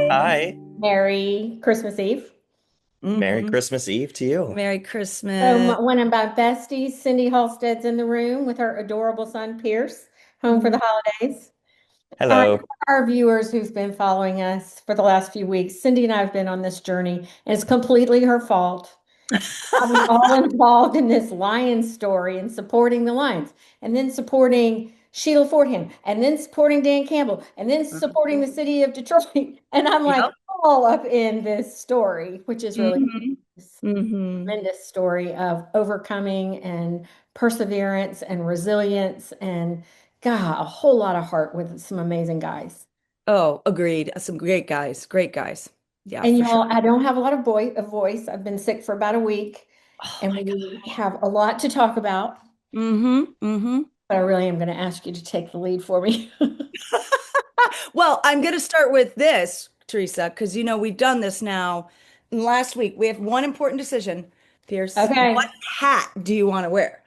Hi. Merry Christmas Eve. Merry hmm Christmas Eve to you. Merry So Christmas. one of my besties, Cindy Halstead's in the room with her adorable son, Pierce, home for Mm. the holidays. Hello. For our viewers who've been following us for the last few weeks, Cindy and I have been on this journey, and it's completely her fault. I was all involved in this lion story and supporting the lions, and then supporting Sheila Fordham, and then supporting Dan Campbell, and then supporting the city of Detroit. And I'm like Yep. all up in this story, which is really hmm this hmm tremendous story of overcoming and perseverance and resilience and God, a whole lot of heart with some amazing guys. Oh, agreed. Some great guys. Great guys. Yeah, And for sure. y'all, I don't have a lot of voice. I've been sick for about a week, Oh and my we have a lot to talk about. God. But I really am going to ask you to take the lead for me. Well, I'm going to start with this, Teresa, because we've done this now. And last week, we have one important decision. Pierce, what Okay. hat do you want to wear?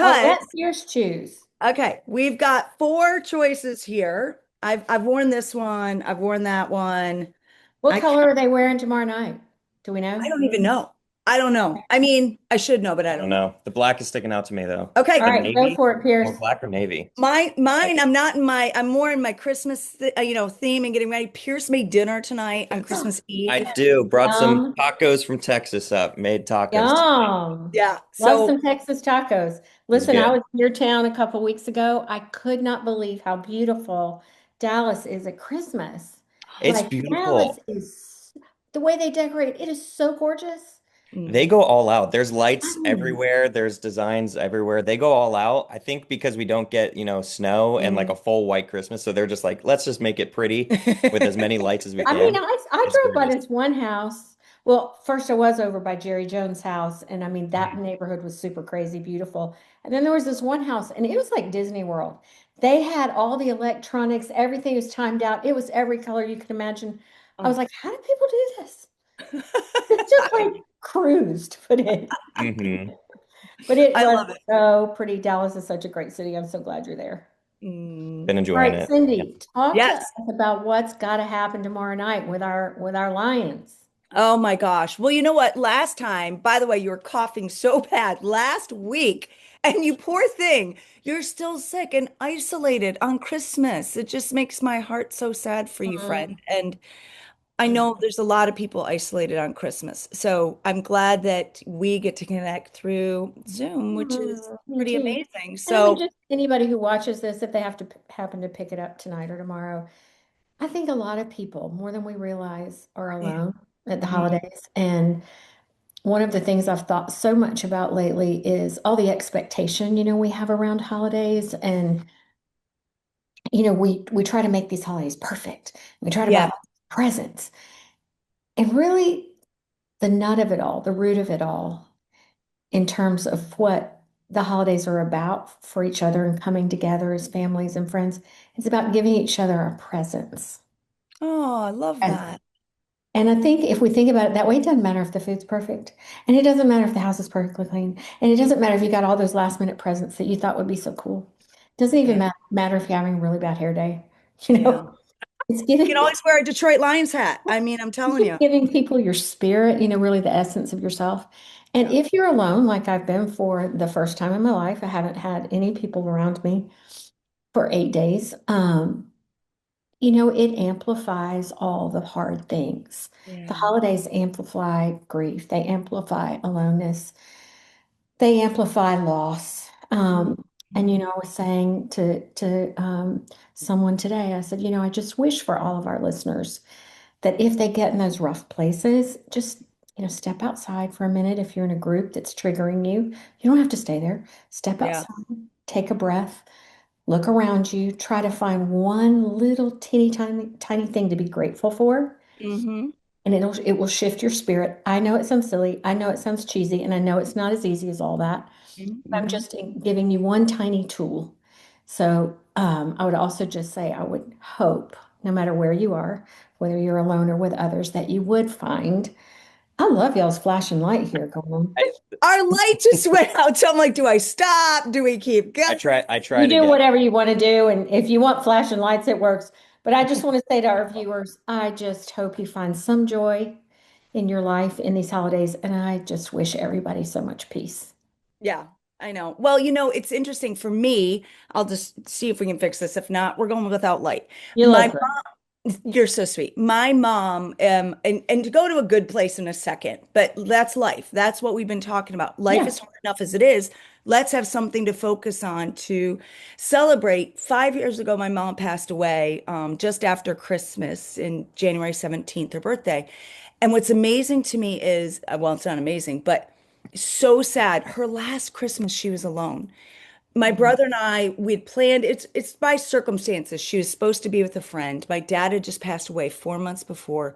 Oh, Because, let Pierce choose. okay, we've got four choices here. I've worn this one. I've worn that one. What I color are they wearing tomorrow night? Do we I know? don't even know. I don't know. I mean, I should know, but I I don't don't know. know. The black is sticking out to me though. Okay. All The right, go navy, for it, more Pierce. black or navy. Mine, I'm more in my Christmas, theme and getting ready. Pierce made dinner tonight on Christmas I Eve. do. Brought some Yum, tacos from Texas up. Made tacos tonight. yum. Yeah. Love So, some Texas tacos. It's Listen, I good. was in your town a couple weeks ago. I could not believe how beautiful Dallas is at Christmas. It's Like Dallas beautiful. is the way they decorate, it is so gorgeous. They mhm. go all out. There's I lights mean, everywhere. There's designs everywhere. They go all out. I think because we don't get, snow and like a full white Christmas. So they're just like, let's just make it pretty with as many lights as we can. I It's drove by gorgeous. this one house. Well, first I was over by Jerry Jones' house, and I mean that Mhm. neighborhood was super crazy, beautiful. And then there was this one house, and it was like Disney World. They had all the electronics, everything was timed out. It was every color you could imagine. I was Oh. like, how do people do this? It's just like cruise to put in. Hmm. But it I was love it. so pretty. Dallas is such a great city. I'm so glad you're there. Mm. Been All enjoying right, it. Yeah. Cindy, talk to us Yes. about what's got to happen tomorrow night with our Lions. Oh my gosh. Well, you know what? Last time, by the way, you were coughing so bad last week, and you poor thing, you're still sick and isolated on Christmas. It just makes my heart so sad for you, Mhm. friend. And I know there's a lot of people isolated on Christmas. So I'm glad that we get to connect through Zoom, which is Me pretty too. amazing. And I mean, So, just anybody who watches this, if they have to happen to pick it up tonight or tomorrow, I think a lot of people, more than we realize, are yeah. alone at the Mm, holidays. And one of the things I've thought so much about lately is all the expectation, we have around holidays. And, we try to make these holidays perfect. We try to buy yeah. presents. And really, the nut of it all, the root of it all, in terms of what the holidays are about for each other and coming together as families and friends. It's about giving each other our presents. Oh, I love And, that. and I think if we think about it that way, it doesn't matter if the food's perfect. And it doesn't matter if the house is perfectly clean. And it doesn't matter if you got all those last minute presents that you thought would be so cool. It doesn't even Yeah. matter if you're having a really bad hair day. Yeah. It's You can giving always wear a Detroit Lions hat. I mean, I'm it's telling just you. giving people your spirit, really the essence of yourself. And Yeah. if you're alone, like I've been for the first time in my life, I haven't had any people around me for 8 days. It amplifies all the hard things. The Yeah. holidays amplify grief, they amplify aloneness, they amplify loss. And Mhm. I was saying to someone today, I said, I just wish for all of our listeners that if they get in those rough places, just step outside for a minute. If you're in a group that's triggering you, you don't have to stay there. Step Yeah. outside, take a breath, look around you, try to find one little teeny tiny tiny thing to be grateful for, hmm and it will shift your spirit. I know it sounds silly, I know it sounds cheesy, and I know it's not as easy as all that. I'm hmm just giving you one tiny tool. So I would also just say I would hope, no matter where you are, whether you're alone or with others, that you would find. I love y'all's flashing light here going on. Our light just went out. So I'm like, do I stop? Do we keep I going? try. I You tried do again. whatever you want to do, and if you want flashing lights, it works. But I just want to say to our viewers, I just hope you find some joy in your life in these holidays. And I just wish everybody so much peace. Yeah, I know. Well, it's interesting for me. I'll just see if we can fix this. If not, we're going without light. You My look great. You're so sweet. My mom, and to go to a good place in a second, but that's life. That's what we've been talking about. Life Yeah. is hard enough as it is. Let's have something to focus on to celebrate. 5 years ago, my mom passed away, just after Christmas in January 17th, her birthday. And what's amazing to me is, well, it's not amazing, but so sad. Her last Christmas, she was alone. My Mhm. brother and I, we'd planned, it's by circumstances. She was supposed to be with a friend. My dad had just passed away 4 months before,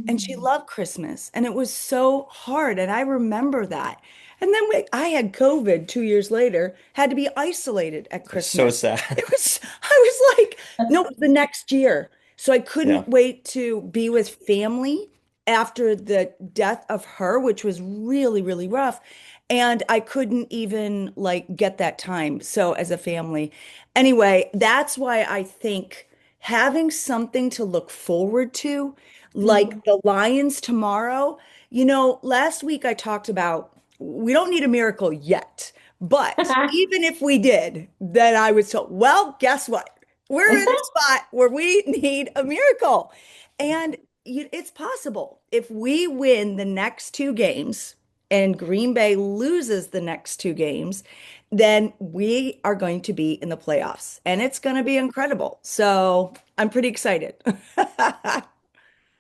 and she Mhm. loved Christmas, and it was so hard. And I remember that. And then I had COVID 2 years later, had to be isolated at It's so Christmas. sad. I was like, That's no, it was the next year. So I Yeah. couldn't wait to be with family after the death of her, which was really, really rough. And I couldn't even like get that time. So as a family, anyway, that's why I think having something to look forward to, like Mhm. the Lions tomorrow, last week I talked about we don't need a miracle yet, but even if we did, then I would say, well, guess what? We're in the spot where we need a miracle. And it's possible if we win the next two games and Green Bay loses the next two games, then we are going to be in the playoffs and it's going to be incredible. So I'm pretty excited.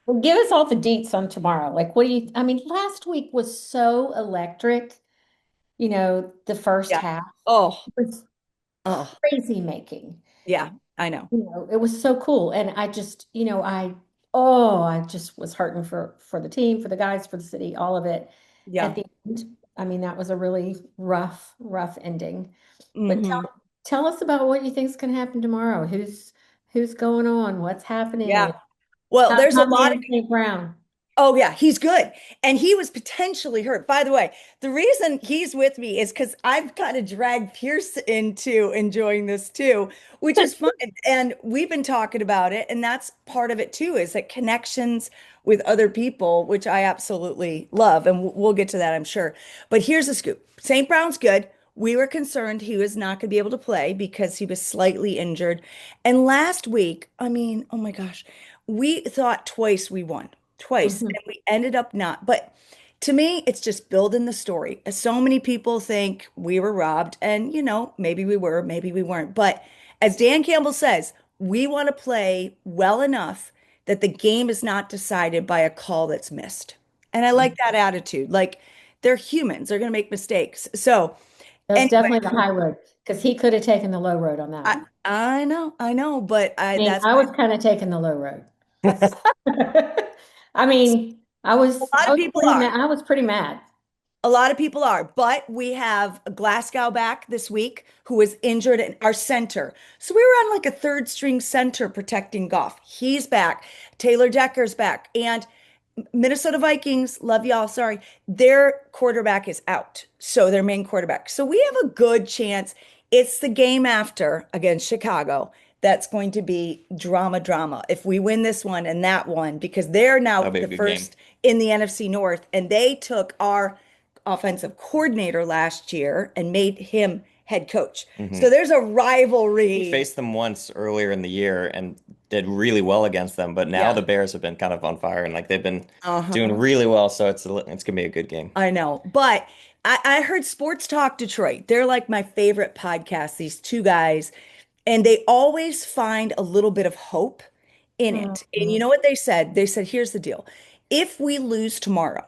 Well, give us all the deets on tomorrow. Like, what do you, I mean, last week was so electric, the first Yeah. half Oh, was oh, crazy making. yeah, I know. It was so cool. And I just, I just was hurting for the team, for the guys, for the city, all of it. At Yeah. the end, I mean, that was a really rough ending. But Hmm. tell us about what you think is going to happen tomorrow. Who's going on? What's Yeah. happening? Well, How's there's a my lot of man St. Brown? Oh yeah, he's good. And he was potentially hurt. By the way, the reason he's with me is because I've kind of dragged Pierce into enjoying this too, which is fun. And we've been talking about it, and that's part of it too, is that connections with other people, which I absolutely love. And we'll get to that, I'm sure. But here's the scoop. St. Brown's good. We were concerned he was not going to be able to play because he was slightly injured. And last week, I mean, oh my gosh, we thought twice we won twice Mhm. and we ended up not. But to me, it's just building the story. So many people think we were robbed, and maybe we were, maybe we weren't. But as Dan Campbell says, we want to play well enough that the game is not decided by a call that's missed. And I like that attitude. Like they're humans, they're going to make mistakes. So, That was anyway, definitely the high road because he could have taken the low road on that I, one. I know, but I mean, that's I why was kind of taking the low road. That's, I mean, a lot of people are. I was pretty mad. A lot of people are, but we have Glasgow back this week who was injured in our center. So we were on like a third string center protecting Goff. He's back. Taylor Decker's back. And Minnesota Vikings, love y'all, sorry, their quarterback is out. So their main quarterback. So we have a good chance. It's the game after against Chicago that's going to be drama, drama. If we win this one and that one, because they're now That'll be a the good game. first in the NFC North, and they took our offensive coordinator last year and made him head coach. Hmm. So there's a We rivalry. faced them once earlier in the year and did really well against them, but now Yeah. the Bears have been kind of on fire and like they've been doing Uh-huh. really well, so it's gonna be a good game. I know. But I heard Sports Talk Detroit. They're like my favorite podcast, these two guys, and they always find a little bit of hope in it. And you Mhm. know what they said? They said, here's the deal. If we lose tomorrow,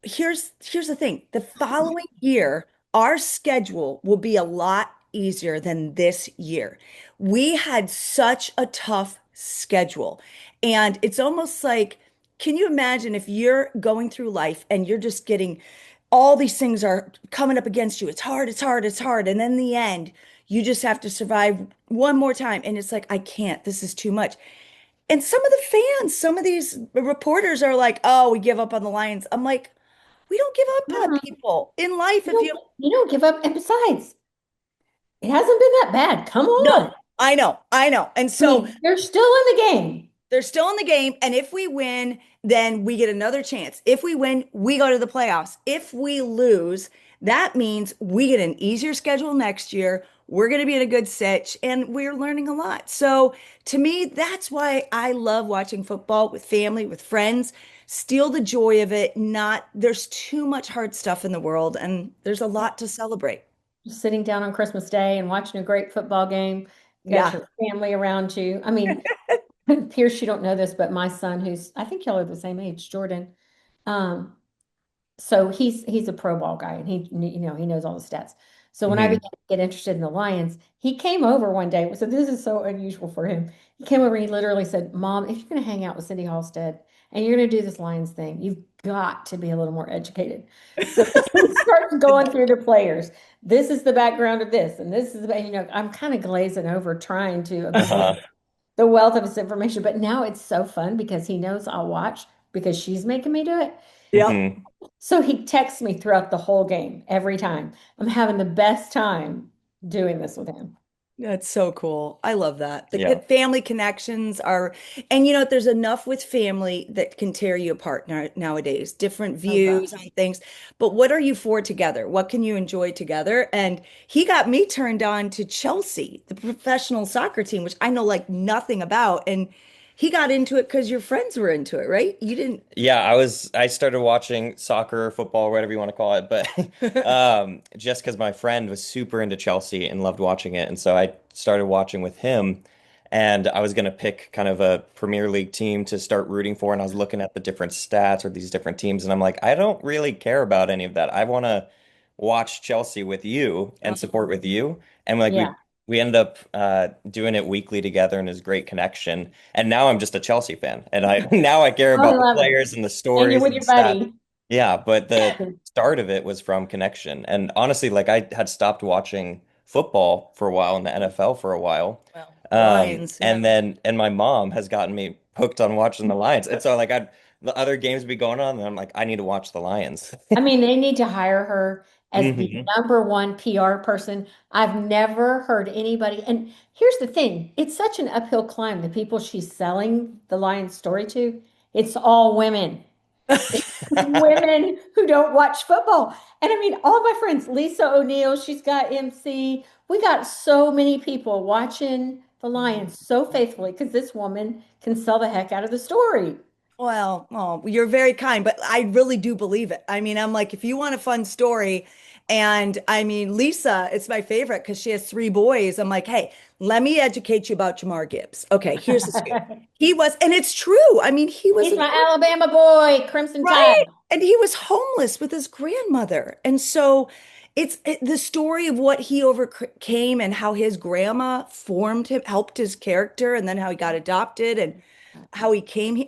here's the thing. The following year, our schedule will be a lot easier than this year. We had such a tough schedule. And it's almost like, can you imagine if you're going through life and you're just getting all these things are coming up against you. It's hard, it's hard, it's hard. And then in the end, you just have to survive one more time. And it's like, I can't, this is too much. And some of the fans, some of these reporters are like, oh, we give up on the Lions. I'm like, we don't give up on Mhm. people in life. If you You don't give up. And besides, it hasn't been that bad. Come no, on. I know, I know. And I so mean, they're still in the game. they're still in the game. And if we win, then we get another chance. If we win, we go to the playoffs. If we lose, that means we get an easier schedule next year. We're going to be in a good sitch and we're learning a lot. So to me, that's why I love watching football with family, with friends. Steal the joy of it. Not, there's too much hard stuff in the world and there's a lot to celebrate. Just sitting down on Christmas Day and watching a great football game, got Yeah. your family around you. I mean, Pierce, you don't know this, but my son, who's I think y'all are the same age, Jordan. Um, so he's a pro ball guy and he knows all the stats. So when I Mhm. began to get interested in the Lions, he came over one day. So this is so unusual for him. He came over and he literally said, "Mom, if you're going to hang out with Cindy Halstead and you're going to do this Lions thing, you've got to be a little more educated." So he starts going through the players. This is the background of this, and this is I'm kind of glazing over trying to absorb Uh-huh. the wealth of this information. But now it's so fun because he knows I'll watch because she's making me do it. Yep. Mhm. So he texts me throughout the whole game every time. I'm having the best time doing this with him. That's so cool. I love that. The Yeah. family connections are, and you know, there's enough with family that can tear you apart nowadays, different Oh views gosh. on things. But what are you for together? What can you enjoy together? And he got me turned on to Chelsea, the professional soccer team, which I know like nothing about. And he got into it because your friends were into it, right? You didn't. Yeah, I started watching soccer, football, whatever you want to call it, but just because my friend was super into Chelsea and loved watching it, and so I started watching with him, and I was gonna pick kind of a Premier League team to start rooting for, and I was looking at the different stats or these different teams, and I'm like, I don't really care about any of that. I want to watch Chelsea with you and support with you, and like Yeah. we ended up doing it weekly together, and it was a great connection. And now I'm just a Chelsea fan, and I now I care Oh, I about the love it. players and the And you're stories with and the your stats. buddy. Yeah, but the start of it was from connection. And honestly, like I had stopped watching football for a while and the NFL for a while. Well, the Lions, yeah. And my mom has gotten me hooked on watching the Lions. And so like I the other games be going on, and I'm like, I need to watch the Lions. I mean, they need to hire her as the Hmm. number one PR person. I've never heard anybody. And here's the thing, it's such an uphill climb. The people she's selling the Lions story to, it's all women. It's women who don't watch football. And I mean, all my friends, Lisa O'Neill, she's got MC. We got so many people watching the Lions so faithfully because this woman can sell the heck out of the story. Well, oh, you're very kind, but I really do believe it. I mean, I'm like, if you want a fun story, and I mean, Lisa, it's my favorite because she has three boys. I'm like, hey, let me educate you about Jamar Gibbs. Okay, here's the scoop. He was, and it's true. I mean, he was He's a my Alabama boy, Crimson right, Tide. and he was homeless with his grandmother, and so the story of what he overcame and how his grandma formed him, helped his character, and then how he got adopted and how he came here.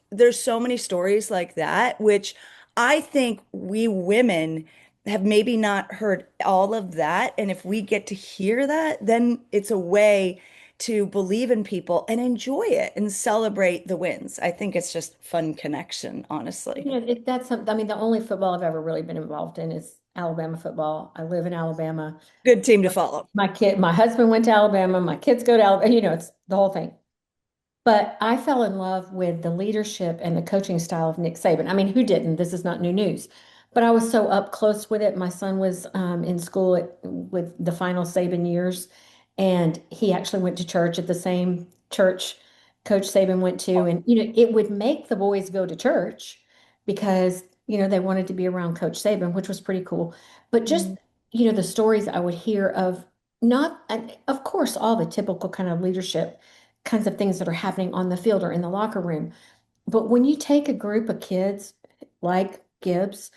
There's so many stories like that, which I think we women have maybe not heard all of that. And if we get to hear that, then it's a way to believe in people and enjoy it and celebrate the wins. I think it's just fun connection, honestly. That's something. I mean, the only football I've ever really been involved in is Alabama football. I live in Alabama. Good team to follow. My husband went to Alabama. My kids go to Alabama. It's the whole thing. But I fell in love with the leadership and the coaching style of Nick Saban. I mean, who didn't? This is not new news. But I was so up close with it. My son was in school with the final Saban years, and he actually went to church at the same church Coach Saban went to. And, it would make the boys go to church because, they wanted to be around Coach Saban, which was pretty cool. But just, Mm. the stories I would hear of not, and of course, all the typical kind of leadership kinds of things that are happening on the field or in the locker room. But when you take a group of kids like Gibbs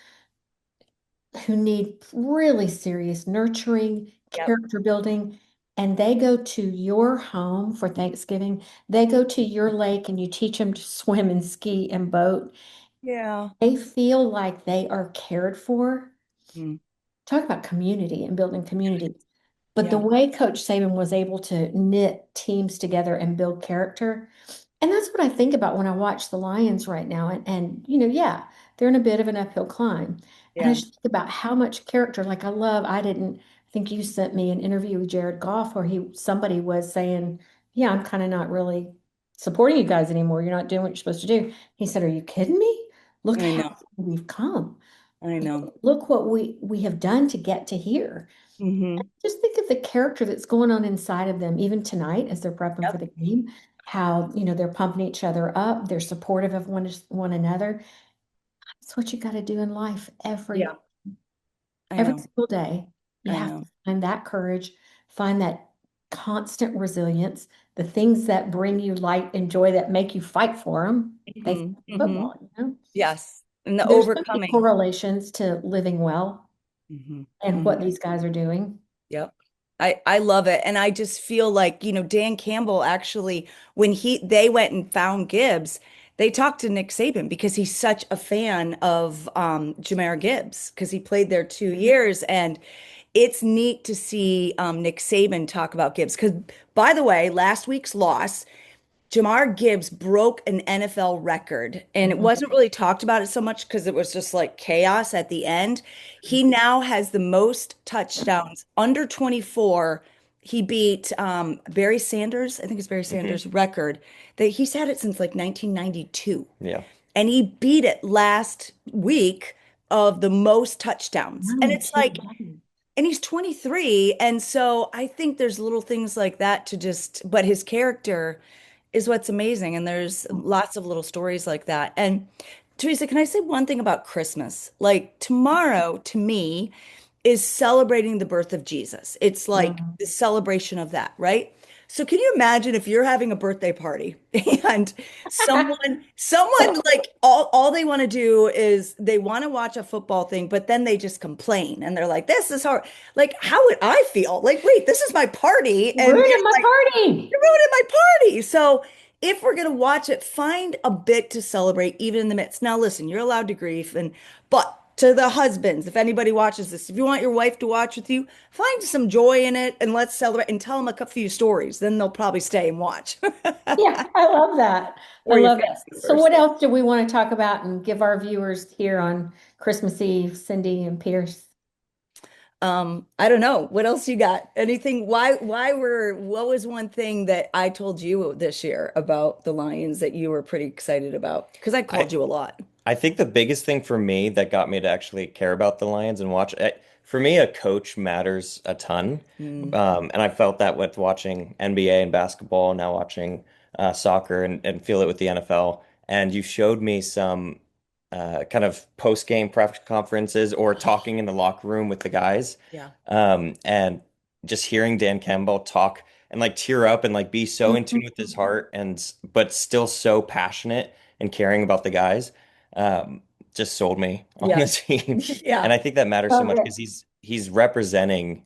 who need really serious nurturing, Yep. character building, and they go to your home for Thanksgiving, they go to your lake and you teach them to swim and ski and boat, Yeah. they feel like they are cared for. Mm. Talk about community and building community. But the Yeah. way Coach Saban was able to knit teams together and build character, and that's what I think about when I watch the Lions right now. And yeah, they're in a bit of an uphill climb. And I Yeah. just think about how much character, like I didn't think you sent me an interview with Jared Goff where somebody was saying, yeah, I'm kind of not really supporting you guys anymore. You're not doing what you're supposed to do. He said, are you kidding me? Look I how know. we've come. I know. Look what we have done to get to here. Hmm. Just think of the character that's going on inside of them, even tonight as they're prepping for Yep. the game, how, they're pumping each other up, they're supportive of one another. That's what you got to do in life Yeah. I every know. single day. You I have to know. find that courage, find that constant resilience, the things that bring you light and joy that make you fight for them. They say Hmm. in Hmm. football. Yes. And the There's so many overcoming. correlations to living well Hmm. and Hmm. what these guys are doing. Yep. I love it. And I just feel like, Dan Campbell actually, when they went and found Gibbs, they talked to Nick Saban because he's such a fan of Jahmyr Gibbs because he played there 2 years. And it's neat to see Nick Saban talk about Gibbs. Because, by the way, last week's loss, Jamar Gibbs broke an NFL record, and it Mhm. wasn't really talked about it so much because it was just like chaos at the end. He now has the most touchdowns under 24. He beat Barry Sanders, I think it's Barry Hmm. Sanders' record that he's had it since like 1992. Yeah. And he beat it last week of the most touchdowns. And No it's like, kidding. and he's 23. And so I think there's little things like that to just, but his character is what's amazing. And there's lots of little stories like that. And Teresa, can I say one thing about Christmas? Like tomorrow, to me, is celebrating the birth of Jesus. It's like Mhm. the celebration of that, right? So can you imagine if you're having a birthday party and someone like all they want to do is they want to watch a football thing, but then they just complain and they're like, this is hard. Like, how would I feel? Like, wait, this is my party, and you're Ruining my like, party. you're ruining my party. So if we're gonna watch it, find a bit to celebrate, even in the midst. Now, listen, you're allowed to grieve, but to the husbands, if anybody watches this, if you want your wife to watch with you, find some joy in it and let's celebrate and tell them a few stories. Then they'll probably stay and watch. Yeah, I love that. I Or your love family that. So members. what else do we want to talk about and give our viewers here on Christmas Eve, Cindy and Pierce? I don't know. What else you got? Anything? What was one thing that I told you this year about the Lions that you were pretty excited about? Because I I called you a lot. I think the biggest thing for me that got me to actually care about the Lions and watch for me, a coach matters a ton. Mm, And I felt that with watching NBA and basketball, now watching soccer and feel it with the NFL. And you showed me some kind of post-game press conferences or talking in the locker room with the guys. yeah. And just hearing Dan Campbell talk and like tear up and like be so in tune with his Mhm. heart and but still so passionate and caring about the guys um, just sold me on Yeah. the team. And Yeah. I think that matters so Love much it. because he's representing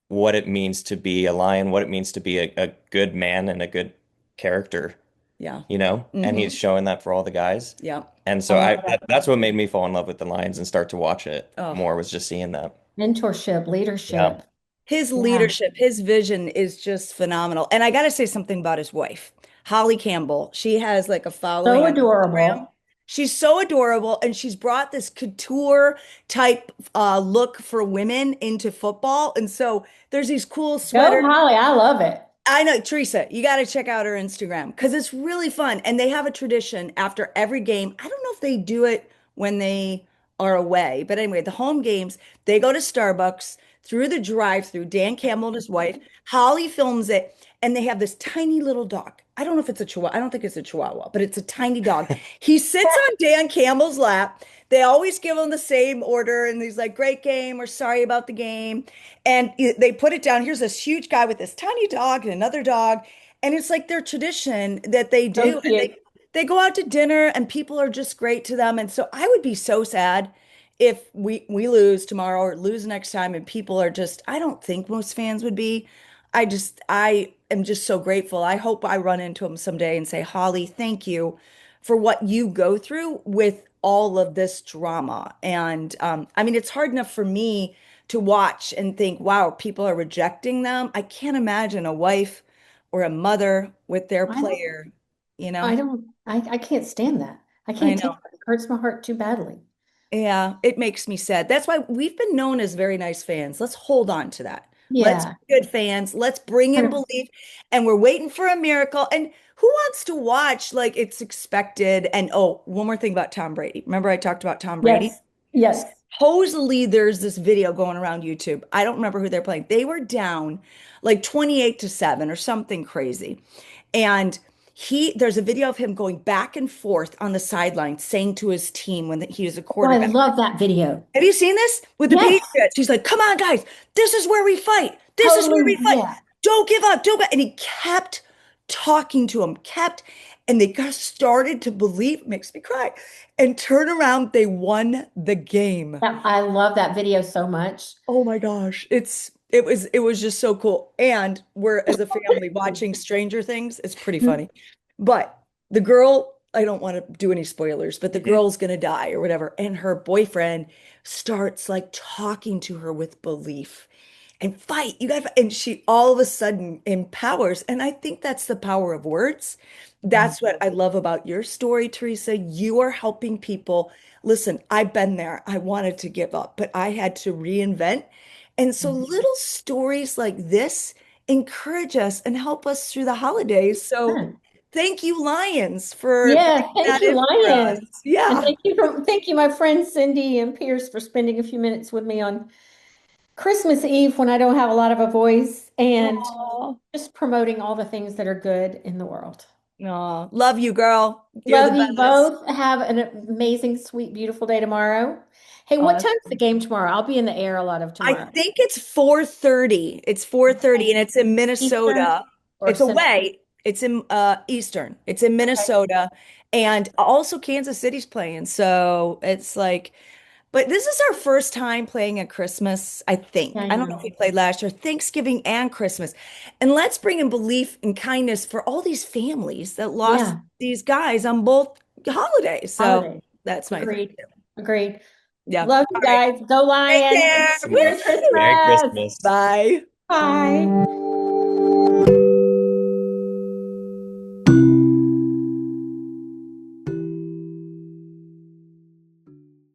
what it means to be a lion, what it means to be a good man and a good character, Yeah. And he's Hmm. showing that for all the guys. Yeah. And I so love that's what made me fall in love with the Lions and start to watch it Oh, more was just seeing that. that. Mentorship, Yeah. leadership. his Yeah. leadership, his vision is just phenomenal. And I got to say something about his wife, Holly Campbell. She has like a following So on Instagram. adorable. She's so adorable, and she's brought this couture type look for women into football. And so there's these cool Go, sweaters. Holly. I love it. I know, Teresa, you got to check out her Instagram because it's really fun. And they have a tradition after every game. I don't know if they do it when they are away, but anyway, the home games, they go to Starbucks through the drive-through. Dan Campbell and his wife, Holly films it, and they have this tiny little dog. I don't know if it's a chihuahua. I don't think it's a chihuahua, but it's a tiny dog. He sits on Dan Campbell's lap. They always give him the same order, and he's like, "Great game," or "Sorry about the game." And they put it down. Here's this huge guy with this tiny dog and another dog. And it's like their tradition that they So do. And cute. they go out to dinner and people are just great to them. And so I would be so sad if we lose tomorrow or lose next time and people are just, I don't think most fans would be. I am just so grateful. I hope I run into them someday and say, Holly, thank you for what you go through with all of this drama. And I mean, it's hard enough for me to watch and think, wow, people are rejecting them. I can't imagine a wife or a mother with their I don't, player, you I know? don't, I can't stand that. I I can't take know. it. It hurts my heart too badly. Yeah, it makes me sad. That's why we've been known as very nice fans. Let's hold on to that. Let's Yeah. be good fans. Let's bring in belief. And we're waiting for a miracle. And who wants to watch like it's expected? And oh, one more thing about Tom Brady. Remember I talked about Tom Brady? Yes. Yes. Supposedly there's this video going around YouTube. I don't remember who they're playing. They were down like 28-7 or something crazy. And there's a video of him going back and forth on the sideline saying to his team when he was a Oh, I quarterback. love that video. Have you seen this with the Yes. Patriots? He's like, "Come on, guys, this is where we fight. This is where Totally. we fight. Yeah. Don't give up, don't." And he kept talking to him, and they got started to believe, makes me cry, and turn around. They won the game. I love that video so much. Oh my gosh, it was just so cool. And we're as a family watching Stranger Things. It's pretty funny. But the girl, I don't want to do any spoilers, but the girl's gonna die or whatever. And her boyfriend starts like talking to her with belief and fight. You got and she all of a sudden empowers. And I think that's the power of words. That's what I love about your story, Theresa. You are helping people. Listen, I've been there. I wanted to give up, but I had to reinvent. And so little stories like this encourage us and help us through the holidays. So thank you, Lions, for Yeah, bringing thank that you, in for us. Lions. And Yeah. thank you, my friends Cindy and Pierce, for spending a few minutes with me on Christmas Eve when I don't have a lot of a voice and Oh, just promoting all the things that are good in the world. no. Love you, girl. You're the Love you best. both. Have an amazing, sweet, beautiful day tomorrow. Hey, what Awesome. time's the game tomorrow? I'll be in the air a lot of I tomorrow. think it's 4:30. It's 4:30 and it's in Eastern Minnesota. or It's Central? away. It's in Eastern. It's in Okay. Minnesota. And also Kansas City's playing. So it's like, but this is our first time playing at Christmas, I Yeah, think. I I don't know if we know. played last year, Thanksgiving and Christmas. And let's bring in belief and kindness for all these families that lost Yeah. these guys on both holidays. So Holiday. that's my thing. Agreed. Agreed. Yeah. Love you All right. guys. Go Take Lions. care. Merry Woo! Merry Christmas. Christmas. Bye. Bye.